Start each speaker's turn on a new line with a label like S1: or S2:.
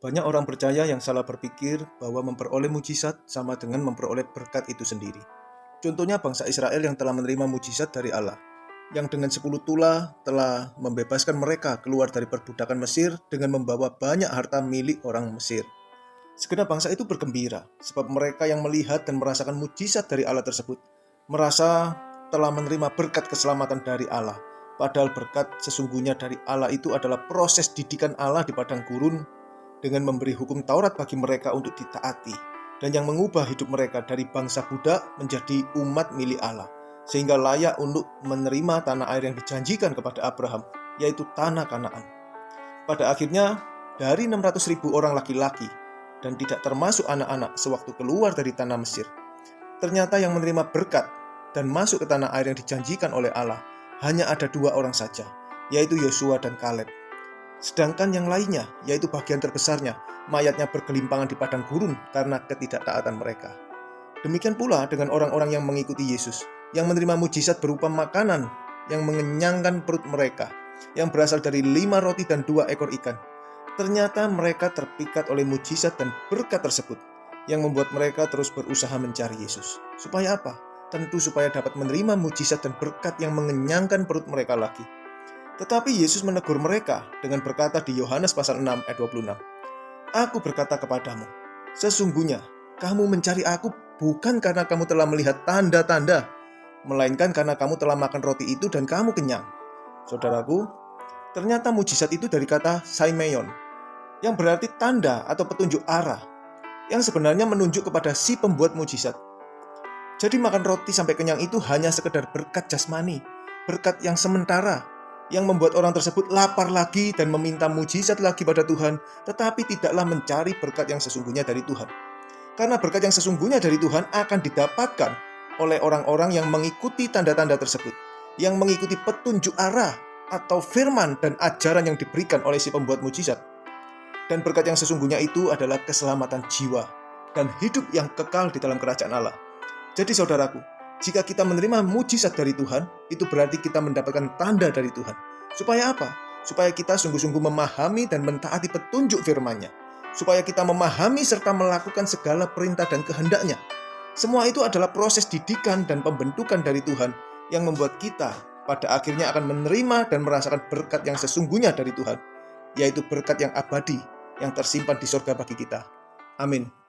S1: Banyak orang percaya yang salah berpikir bahwa memperoleh mujizat sama dengan memperoleh berkat itu sendiri. Contohnya bangsa Israel yang telah menerima mujizat dari Allah, yang dengan 10 tula telah membebaskan mereka keluar dari perbudakan Mesir dengan membawa banyak harta milik orang Mesir. Segenap bangsa itu bergembira, sebab mereka yang melihat dan merasakan mujizat dari Allah tersebut, merasa telah menerima berkat keselamatan dari Allah. Padahal berkat sesungguhnya dari Allah itu adalah proses didikan Allah di padang gurun dengan memberi hukum Taurat bagi mereka untuk ditaati, dan yang mengubah hidup mereka dari bangsa budak menjadi umat milik Allah, sehingga layak untuk menerima tanah air yang dijanjikan kepada Abraham, yaitu tanah Kanaan. Pada akhirnya, dari 600.000 orang laki-laki, dan tidak termasuk anak-anak sewaktu keluar dari tanah Mesir, ternyata yang menerima berkat dan masuk ke tanah air yang dijanjikan oleh Allah hanya ada 2 orang saja, yaitu Yosua dan Kaleb. Sedangkan yang lainnya, yaitu bagian terbesarnya, mayatnya bergelimpangan di padang gurun karena ketidaktaatan mereka. Demikian pula dengan orang-orang yang mengikuti Yesus, yang menerima mujizat berupa makanan yang mengenyangkan perut mereka, yang berasal dari 5 roti dan 2 ekor ikan. Ternyata mereka terpikat oleh mujizat dan berkat tersebut, yang membuat mereka terus berusaha mencari Yesus. Supaya apa? Tentu supaya dapat menerima mujizat dan berkat yang mengenyangkan perut mereka lagi. Tetapi Yesus menegur mereka dengan berkata di Yohanes pasal 6 ayat 26, "Aku berkata kepadamu, sesungguhnya kamu mencari aku bukan karena kamu telah melihat tanda-tanda, melainkan karena kamu telah makan roti itu dan kamu kenyang." Saudaraku, ternyata mujizat itu dari kata Saimeon, yang berarti tanda atau petunjuk arah, yang sebenarnya menunjuk kepada si pembuat mujizat. Jadi makan roti sampai kenyang itu hanya sekedar berkat jasmani, berkat yang sementara, yang membuat orang tersebut lapar lagi dan meminta mujizat lagi pada Tuhan, tetapi tidaklah mencari berkat yang sesungguhnya dari Tuhan. Karena berkat yang sesungguhnya dari Tuhan akan didapatkan oleh orang-orang yang mengikuti tanda-tanda tersebut, yang mengikuti petunjuk arah atau firman dan ajaran yang diberikan oleh si pembuat mujizat. Dan berkat yang sesungguhnya itu adalah keselamatan jiwa dan hidup yang kekal di dalam kerajaan Allah. Jadi saudaraku, jika kita menerima mujizat dari Tuhan, itu berarti kita mendapatkan tanda dari Tuhan. Supaya apa? Supaya kita sungguh-sungguh memahami dan mentaati petunjuk firman-Nya. Supaya kita memahami serta melakukan segala perintah dan kehendak-Nya. Semua itu adalah proses didikan dan pembentukan dari Tuhan yang membuat kita pada akhirnya akan menerima dan merasakan berkat yang sesungguhnya dari Tuhan, yaitu berkat yang abadi yang tersimpan di surga bagi kita. Amin.